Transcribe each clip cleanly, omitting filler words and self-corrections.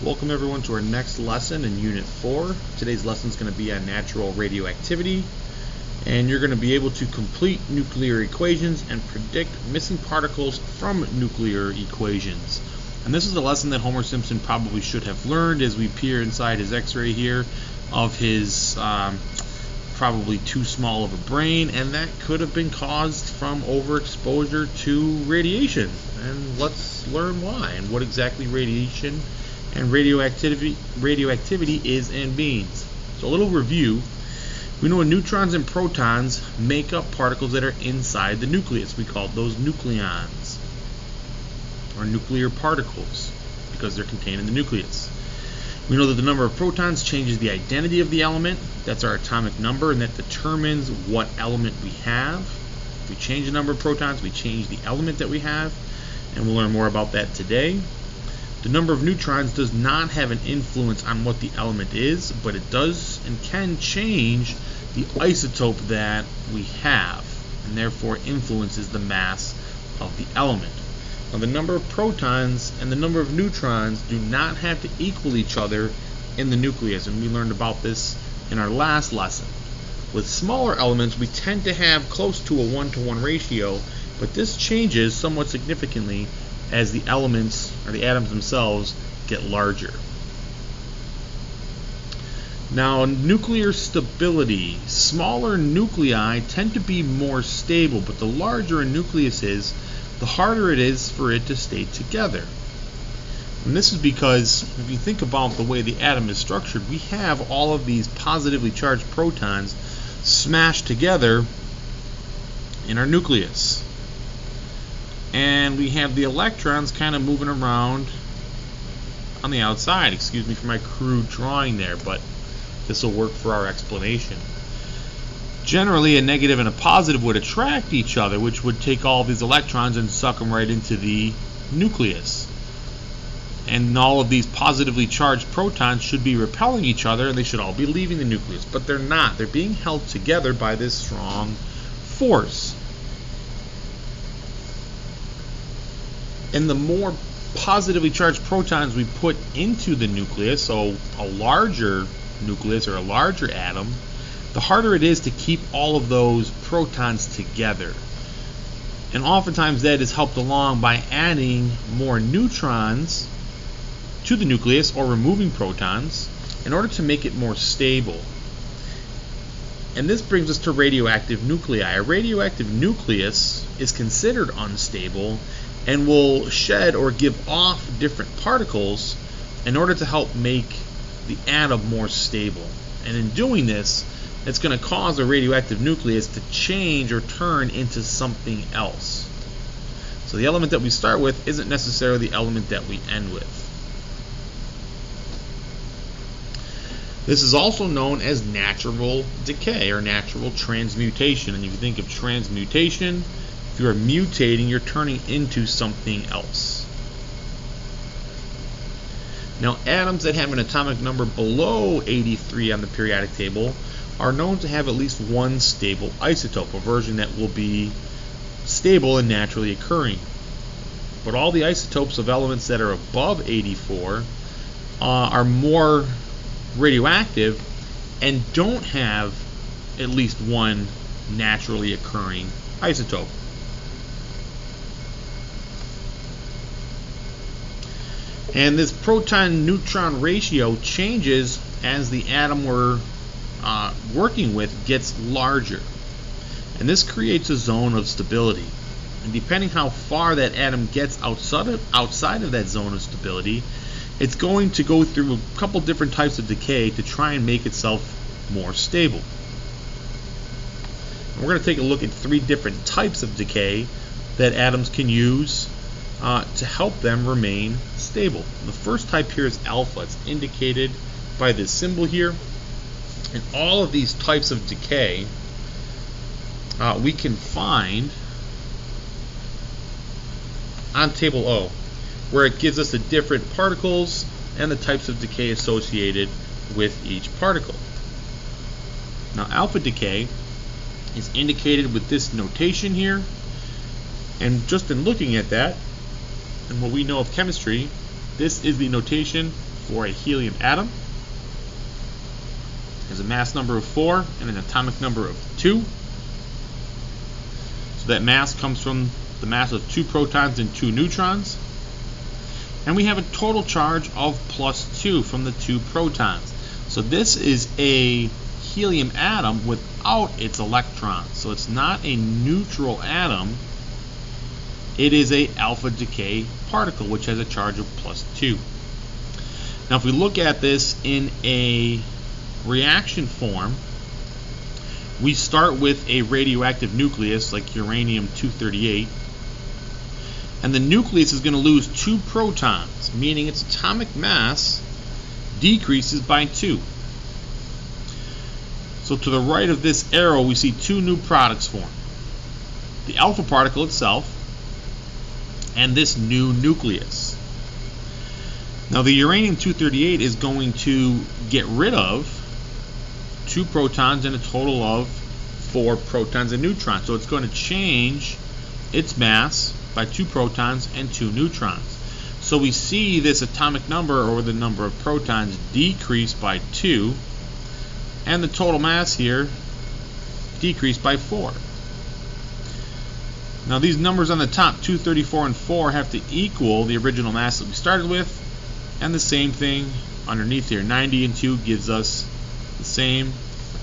Welcome everyone to our next lesson in Unit 4. Today's lesson is going to be on natural radioactivity, and you're going to be able to complete nuclear equations and predict missing particles from nuclear equations. And this is a lesson that Homer Simpson probably should have learned as we peer inside his x-ray here of his probably too small of a brain, and that could have been caused from overexposure to radiation. And let's learn why and what exactly radiation and radioactivity is and means. So a little review. We know neutrons and protons make up particles that are inside the nucleus. We call those nucleons, or nuclear particles, because they're contained in the nucleus. We know that the number of protons changes the identity of the element. That's our atomic number, and that determines what element we have. If we change the number of protons, we change the element that we have, and we'll learn more about that today. The number of neutrons does not have an influence on what the element is, but it does and can change the isotope that we have, and therefore influences the mass of the element. Now, the number of protons and the number of neutrons do not have to equal each other in the nucleus, and we learned about this in our last lesson. With smaller elements, we tend to have close to a 1-to-1 ratio, but this changes somewhat significantly as the elements, or the atoms themselves, get larger. Now, nuclear stability. Smaller nuclei tend to be more stable, but the larger a nucleus is, the harder it is for it to stay together. And this is because, if you think about the way the atom is structured, we have all of these positively charged protons smashed together in our nucleus. And we have the electrons kind of moving around on the outside. Excuse me for my crude drawing there, but this will work for our explanation. Generally, a negative and a positive would attract each other, which would take all of these electrons and suck them right into the nucleus. And all of these positively charged protons should be repelling each other, and they should all be leaving the nucleus. But they're not. They're being held together by this strong force. And the more positively charged protons we put into the nucleus, so a larger nucleus or a larger atom, the harder it is to keep all of those protons together. And oftentimes that is helped along by adding more neutrons to the nucleus or removing protons in order to make it more stable. And this brings us to radioactive nuclei. A radioactive nucleus is considered unstable and will shed or give off different particles in order to help make the atom more stable. And in doing this, it's going to cause a radioactive nucleus to change or turn into something else. So the element that we start with isn't necessarily the element that we end with. This is also known as natural decay or natural transmutation. And if you think of transmutation, if you are mutating, you're turning into something else. Now, atoms that have an atomic number below 83 on the periodic table are known to have at least one stable isotope, a version that will be stable and naturally occurring. But all the isotopes of elements that are above 84 are more radioactive and don't have at least one naturally occurring isotope. And this proton-neutron ratio changes as the atom we're working with gets larger. And this creates a zone of stability. And depending how far that atom gets outside of that zone of stability, it's going to go through a couple different types of decay to try and make itself more stable. And we're going to take a look at 3 different types of decay that atoms can use to help them remain stable. The first type here is alpha. It's indicated by this symbol here. And all of these types of decay we can find on table O, where it gives us the different particles and the types of decay associated with each particle. Now, alpha decay is indicated with this notation here, and just in looking at that and what we know of chemistry, this is the notation for a helium atom. It has a mass number of 4 and an atomic number of 2. So that mass comes from the mass of 2 protons and 2 neutrons. And we have a total charge of +2 from the 2 protons. So this is a helium atom without its electrons. So it's not a neutral atom. It is a alpha decay particle, which has a charge of +2. Now if we look at this in a reaction form, we start with a radioactive nucleus like uranium-238, and the nucleus is going to lose 2 protons, meaning its atomic mass decreases by 2. So to the right of this arrow we see 2 new products form: the alpha particle itself and this new nucleus. Now the uranium-238 is going to get rid of 2 protons and a total of 4 protons and neutrons. So it's going to change its mass by 2 protons and 2 neutrons. So we see this atomic number, or the number of protons, decrease by 2, and the total mass here decreased by 4. Now these numbers on the top, 234 and 4, have to equal the original mass that we started with, and the same thing underneath here. 90 and 2 gives us the same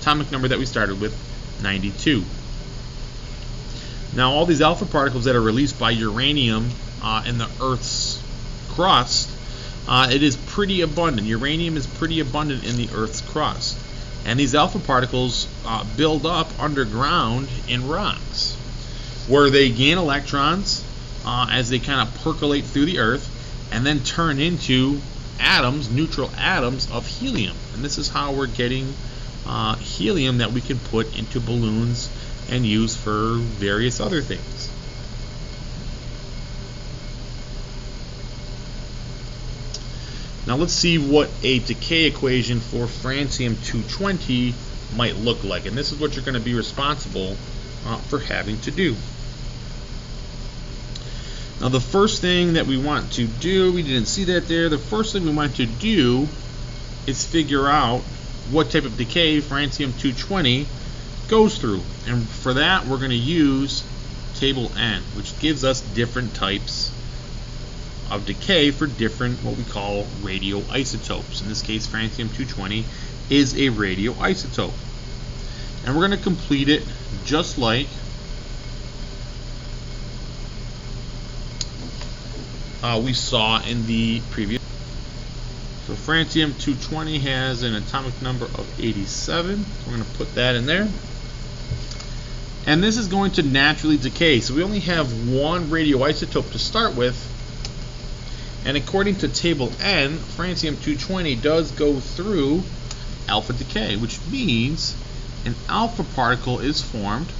atomic number that we started with, 92. Now all these alpha particles that are released by uranium in the Earth's crust, it is pretty abundant. Uranium is pretty abundant in the Earth's crust. And these alpha particles build up underground in rocks, where they gain electrons as they kind of percolate through the Earth, and then turn into atoms, neutral atoms of helium. And this is how we're getting helium that we can put into balloons and use for various other things. Now let's see what a decay equation for francium-220 might look like. And this is what you're going to be responsible for having to do. Now the first thing that we want to do, we didn't see that there, the first thing we want to do is figure out what type of decay francium-220 goes through. And for that we're going to use table N, which gives us different types of decay for different, what we call radioisotopes. In this case, francium-220 is a radioisotope. And we're going to complete it just like we saw in the previous. So francium-220 has an atomic number of 87. We're going to put that in there. And this is going to naturally decay. So we only have one radioisotope to start with. And according to table N, francium-220 does go through alpha decay, which means an alpha particle is formed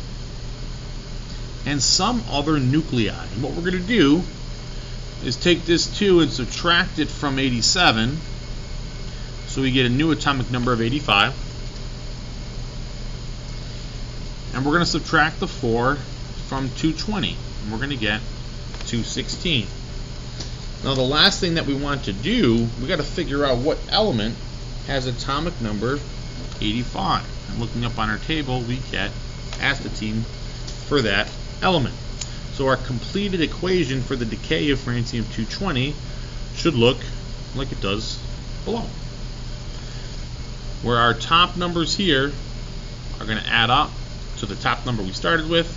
and some other nuclei. And what we're going to do is take this 2 and subtract it from 87, so we get a new atomic number of 85. And we're going to subtract the 4 from 220, and we're going to get 216. Now the last thing that we want to do, we got to figure out what element has atomic number 85. And looking up on our table, we get astatine for that element. So our completed equation for the decay of francium-220 should look like it does below, where our top numbers here are going to add up to the top number we started with,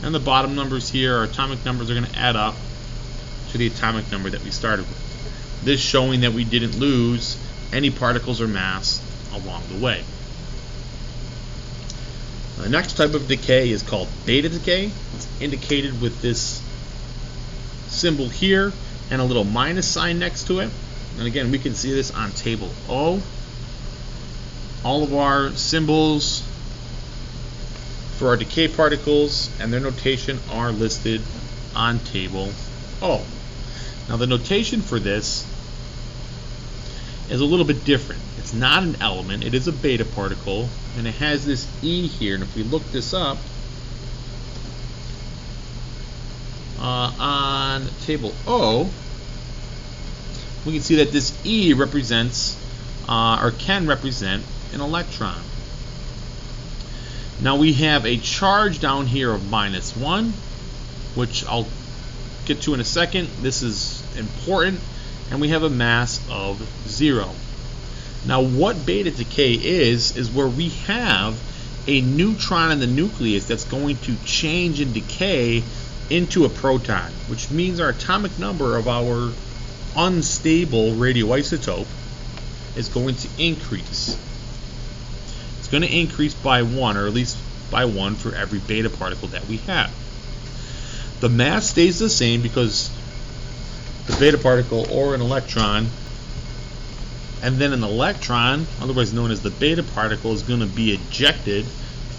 and the bottom numbers here, our atomic numbers, are going to add up to the atomic number that we started with. This showing that we didn't lose any particles or mass along the way. The next type of decay is called beta decay. It's indicated with this symbol here and a little minus sign next to it. And again, we can see this on table O. All of our symbols for our decay particles and their notation are listed on table O. Now the notation for this is a little bit different. It's not an element, it is a beta particle, and it has this E here. And if we look this up on table O, we can see that this E represents or can represent an electron. Now we have a charge down here of -1, which I'll get to in a second. This is important, and we have a mass of 0. Now what beta decay is where we have a neutron in the nucleus that's going to change and decay into a proton, which means our atomic number of our unstable radioisotope is going to increase. It's going to increase by 1, or at least by 1 for every beta particle that we have. The mass stays the same because the beta particle, or an electron, and then an electron, otherwise known as the beta particle, is going to be ejected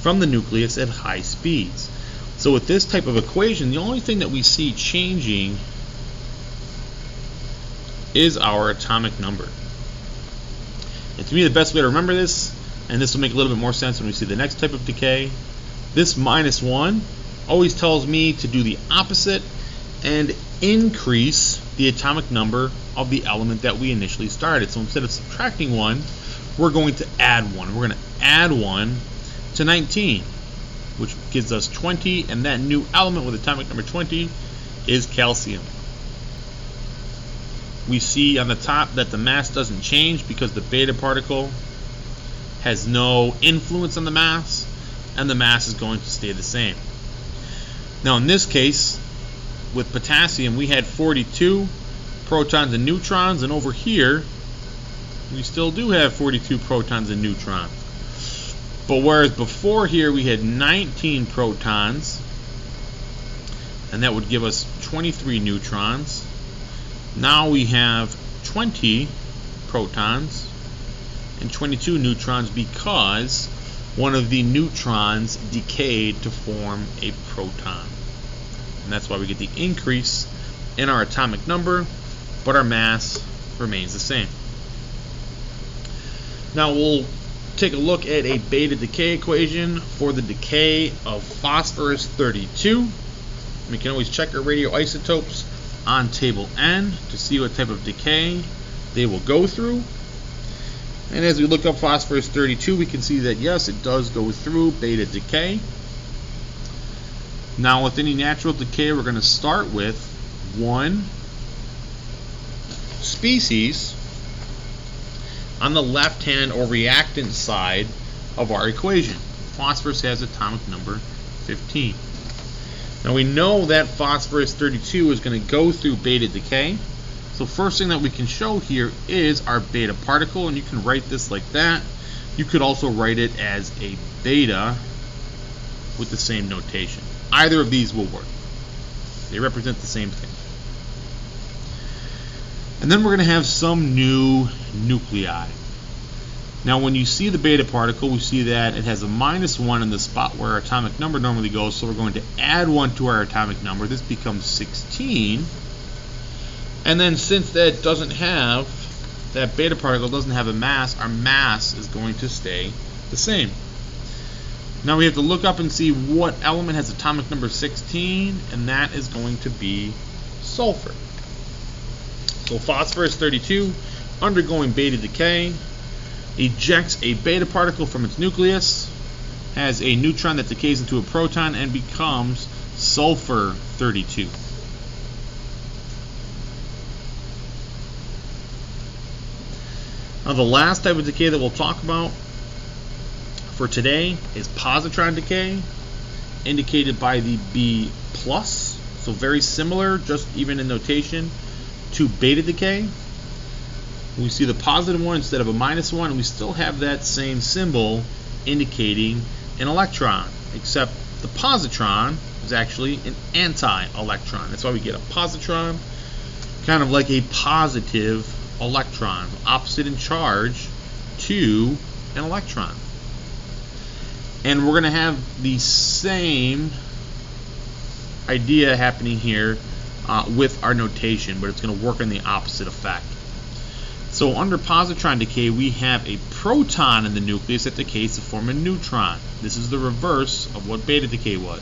from the nucleus at high speeds. So with this type of equation, the only thing that we see changing is our atomic number. And to me, the best way to remember this, and this will make a little bit more sense when we see the next type of decay, this -1 always tells me to do the opposite and increase the atomic number of the element that we initially started. So instead of subtracting 1, we're going to add 1. We're going to add 1 to 19, which gives us 20, and that new element with atomic number 20 is calcium. We see on the top that the mass doesn't change because the beta particle has no influence on the mass, and the mass is going to stay the same. Now in this case, with potassium, we had 42 protons and neutrons, and over here we still do have 42 protons and neutrons. But whereas before here we had 19 protons, and that would give us 23 neutrons, now we have 20 protons and 22 neutrons because one of the neutrons decayed to form a proton. And that's why we get the increase in our atomic number, but our mass remains the same. Now we'll take a look at a beta decay equation for the decay of phosphorus 32. We can always check our radioisotopes on table N to see what type of decay they will go through. And as we look up phosphorus 32, we can see that yes, it does go through beta decay. Now with any natural decay, we're going to start with one species on the left hand or reactant side of our equation. Phosphorus has atomic number 15. Now we know that phosphorus 32 is going to go through beta decay. So first thing that we can show here is our beta particle, and you can write this like that. You could also write it as a beta with the same notation. Either of these will work. They represent the same thing. And then we're going to have some new nuclei. Now when you see the beta particle, we see that it has a -1 in the spot where our atomic number normally goes, so we're going to add 1 to our atomic number. This becomes 16. And then since that beta particle doesn't have a mass, our mass is going to stay the same. Now we have to look up and see what element has atomic number 16, and that is going to be sulfur. So phosphorus 32, undergoing beta decay, ejects a beta particle from its nucleus, has a neutron that decays into a proton, and becomes sulfur 32. Now the last type of decay that we'll talk about for today is positron decay, indicated by the B+, so very similar, just even in notation, to beta decay. We see the positive one instead of a -1, and we still have that same symbol indicating an electron, except the positron is actually an anti-electron. That's why we get a positron, kind of like a positive electron, opposite in charge to an electron. And we're going to have the same idea happening here with our notation, but it's going to work in the opposite effect. So under positron decay, we have a proton in the nucleus that decays to form a neutron. This is the reverse of what beta decay was.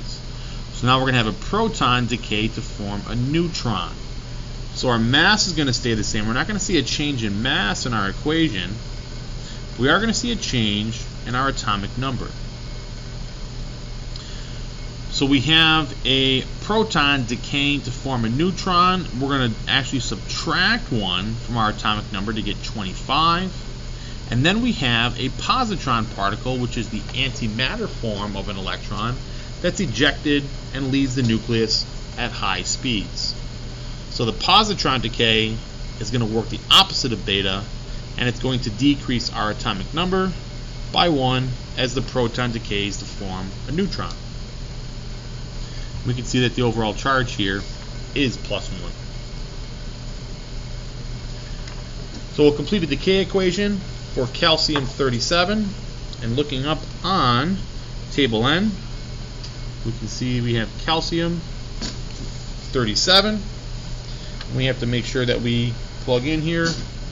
So now we're going to have a proton decay to form a neutron. So our mass is going to stay the same. We're not going to see a change in mass in our equation. We are going to see a change in our atomic number. So we have a proton decaying to form a neutron. We're going to actually subtract 1 from our atomic number to get 25. And then we have a positron particle, which is the antimatter form of an electron, that's ejected and leaves the nucleus at high speeds. So the positron decay is going to work the opposite of beta, and it's going to decrease our atomic number by 1 as the proton decays to form a neutron. We can see that the overall charge here is +1. So we'll complete a decay equation for calcium-37, and looking up on table N, we can see we have calcium-37. We have to make sure that we plug in here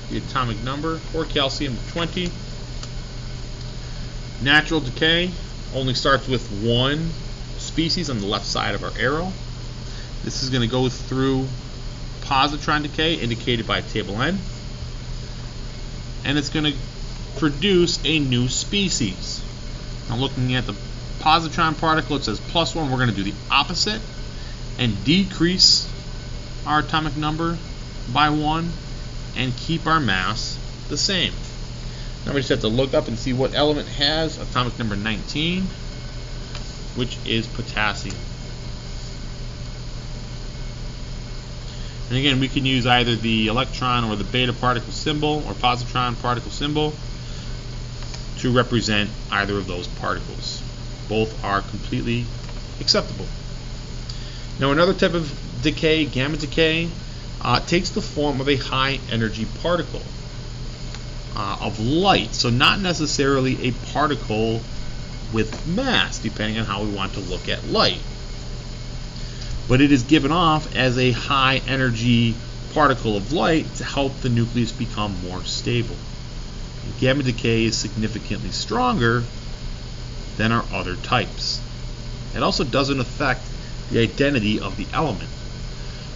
the atomic number for calcium 20. Natural decay only starts with 1 species on the left side of our arrow. This is going to go through positron decay, indicated by table N, and it's going to produce a new species. Now looking at the positron particle, it says +1. We're going to do the opposite and decrease our atomic number by 1 and keep our mass the same. Now we just have to look up and see what element has atomic number 19, which is potassium. And again, we can use either the electron or the beta particle symbol or positron particle symbol to represent either of those particles. Both are completely acceptable. Now another type of decay, gamma decay, takes the form of a high energy particle of light. So not necessarily a particle with mass, depending on how we want to look at light. But it is given off as a high energy particle of light to help the nucleus become more stable. Gamma decay is significantly stronger than our other types. It also doesn't affect the identity of the element.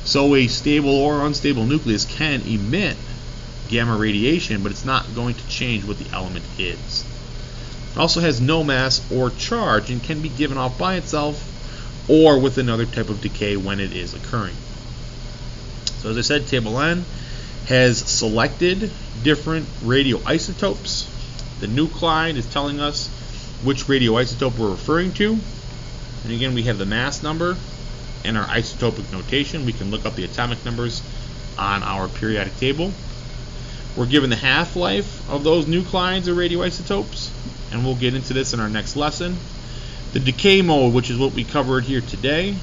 So a stable or unstable nucleus can emit gamma radiation, but it's not going to change what the element is. It also has no mass or charge and can be given off by itself or with another type of decay when it is occurring. So as I said, table N has selected different radioisotopes. The nuclide is telling us which radioisotope we're referring to. And again, we have the mass number and our isotopic notation. We can look up the atomic numbers on our periodic table. We're given the half-life of those nuclides or radioisotopes, and we'll get into this in our next lesson. The decay mode, which is what we covered here today,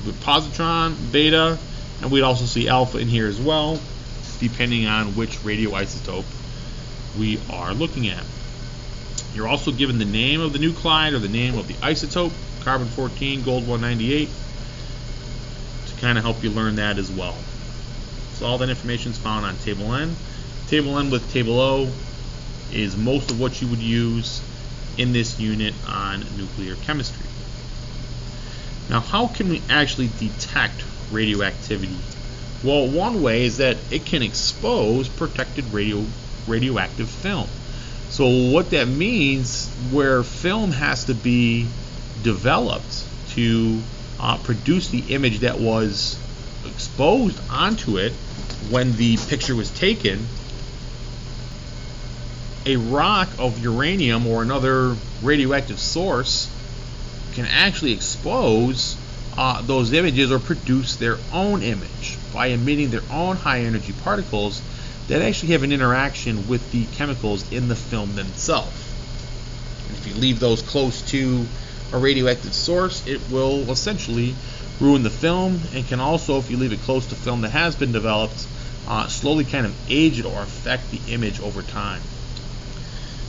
with positron, beta, and we'd also see alpha in here as well, depending on which radioisotope we are looking at. You're also given the name of the nuclide or the name of the isotope, carbon-14, gold-198, to kind of help you learn that as well. So all that information is found on table N. Table N with table O is most of what you would use in this unit on nuclear chemistry. Now, how can we actually detect radioactivity? Well, one way is that it can expose protected radioactive film. So what that means, where film has to be developed to produce the image that was exposed onto it when the picture was taken, a rock of uranium or another radioactive source can actually expose those images or produce their own image by emitting their own high energy particles that actually have an interaction with the chemicals in the film themselves. And if you leave those close to a radioactive source, it will essentially ruin the film, and can also, if you leave it close to film that has been developed, slowly kind of age it or affect the image over time.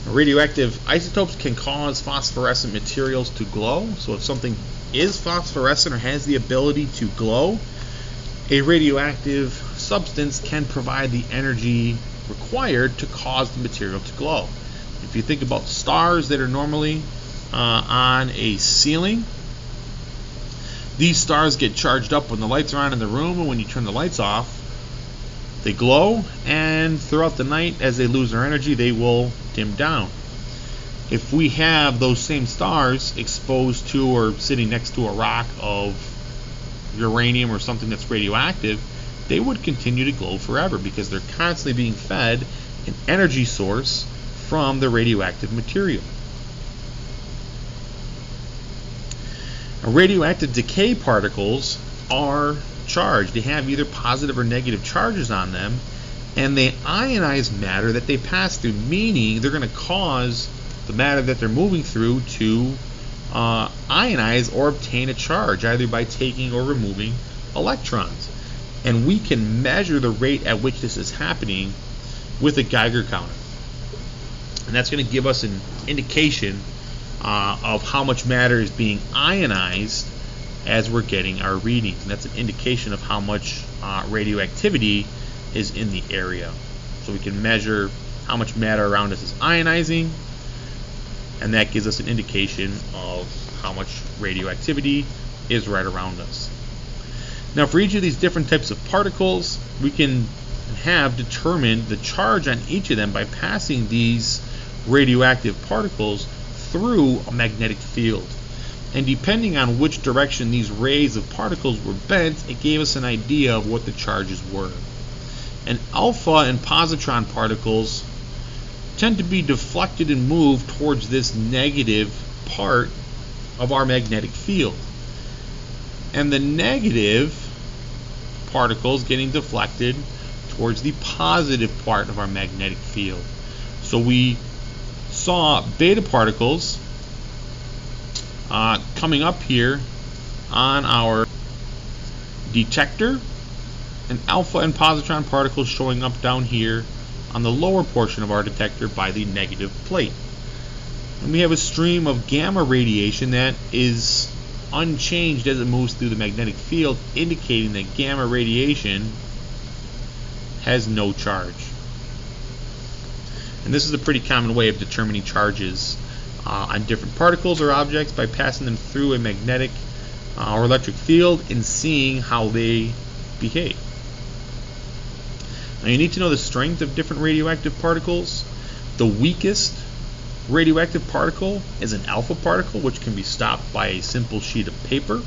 Radioactive isotopes can cause phosphorescent materials to glow. So if something is phosphorescent or has the ability to glow, a radioactive substance can provide the energy required to cause the material to glow. If you think about stars that are normally on a ceiling, These stars get charged up when the lights are on in the room, and when you turn the lights off, they glow, and throughout the night, as they lose their energy, they will dim down. If we have those same stars exposed to or sitting next to a rock of uranium or something that's radioactive, they would continue to glow forever because they're constantly being fed an energy source from the radioactive material. Now, radioactive decay particles are charged. They have either positive or negative charges on them, and they ionize matter that they pass through, meaning they're going to cause the matter that they're moving through to ionize or obtain a charge, either by taking or removing electrons. And we can measure the rate at which this is happening with a Geiger counter. And that's going to give us an indication of how much matter is being ionized as we're getting our readings. And that's an indication of how much radioactivity is in the area. So we can measure how much matter around us is ionizing, and that gives us an indication of how much radioactivity is right around us. Now, for each of these different types of particles, we can have determined the charge on each of them by passing these radioactive particles through a magnetic field. And depending on which direction these rays of particles were bent, it gave us an idea of what the charges were. And alpha and positron particles tend to be deflected and moved towards this negative part of our magnetic field. And the negative particles getting deflected towards the positive part of our magnetic field. So we saw beta particles coming up here on our detector, and alpha and positron particles showing up down here on the lower portion of our detector by the negative plate. And we have a stream of gamma radiation that is unchanged as it moves through the magnetic field, indicating that gamma radiation has no charge. And this is a pretty common way of determining charges on different particles or objects by passing them through a magnetic or electric field and seeing how they behave. Now, you need to know the strength of different radioactive particles. The weakest radioactive particle is an alpha particle, which can be stopped by a simple sheet of paper.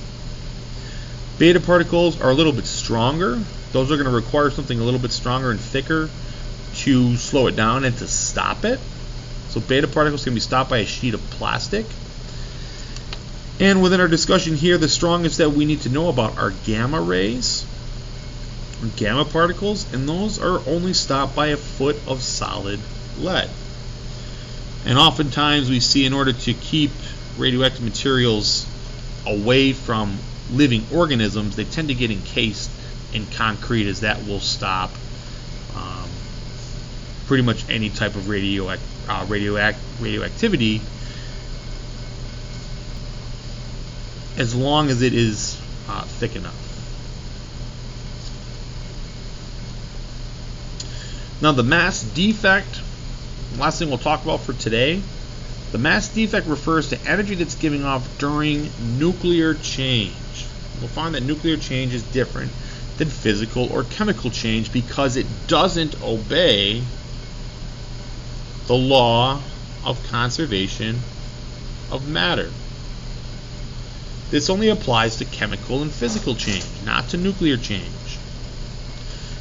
Beta particles are a little bit stronger. Those are going to require something a little bit stronger and thicker to slow it down and to stop it. So beta particles can be stopped by a sheet of plastic. And within our discussion here, the strongest that we need to know about are gamma rays, gamma particles, and those are only stopped by a foot of solid lead. And oftentimes we see, in order to keep radioactive materials away from living organisms, they tend to get encased in concrete, as that will stop pretty much any type of radioactivity, as long as it is thick enough. Now, the mass defect, last thing we'll talk about for today. The mass defect refers to energy that's giving off during nuclear change. We'll find that nuclear change is different than physical or chemical change because it doesn't obey the law of conservation of matter. This only applies to chemical and physical change, not to nuclear change.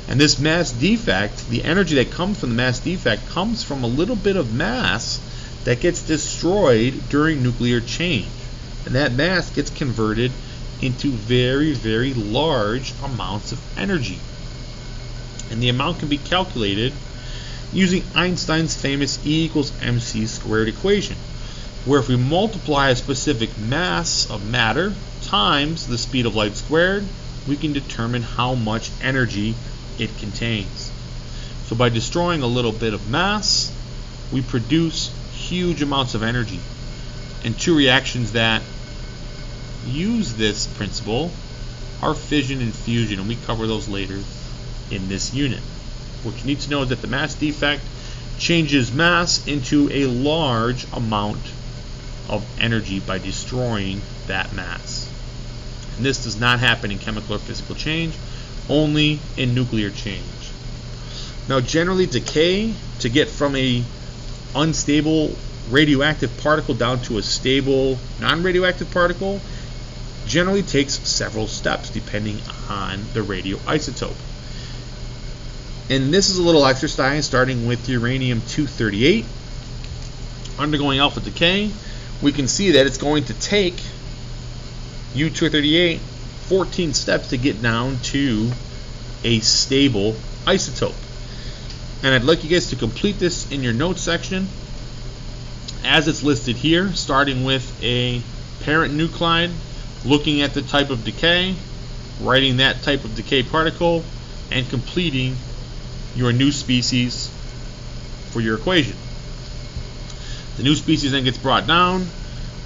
And this mass defect, the energy that comes from the mass defect, comes from a little bit of mass that gets destroyed during nuclear change. And that mass gets converted into very, very large amounts of energy. And the amount can be calculated using Einstein's famous E=mc² equation, where if we multiply a specific mass of matter times the speed of light squared, we can determine how much energy it contains. So by destroying a little bit of mass, we produce huge amounts of energy. And two reactions that use this principle are fission and fusion, and we cover those later in this unit. What you need to know is that the mass defect changes mass into a large amount of energy by destroying that mass. And this does not happen in chemical or physical change, only in nuclear change. Now, generally, decay to get from a unstable radioactive particle down to a stable non-radioactive particle generally takes several steps depending on the radioisotope. And this is a little exercise starting with uranium-238 undergoing alpha decay. We can see that it's going to take U-238 14 steps to get down to a stable isotope. And I'd like you guys to complete this in your notes section as it's listed here, starting with a parent nuclide, looking at the type of decay, writing that type of decay particle, and completing your new species for your equation. The new species then gets brought down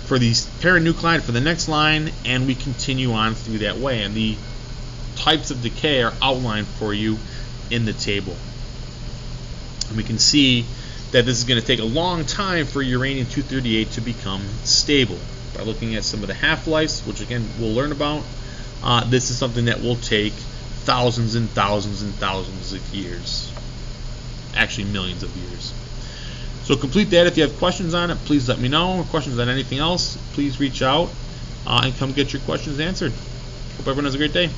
for the parent nuclide for the next line, and we continue on through that way. And the types of decay are outlined for you in the table. And we can see that this is going to take a long time for uranium-238 to become stable. By looking at some of the half-lives, which again we'll learn about, this is something that will take thousands and thousands and thousands of years. Actually, millions of years. So complete that. If you have questions on it, please let me know. Or questions on anything else, please reach out and come get your questions answered. Hope everyone has a great day.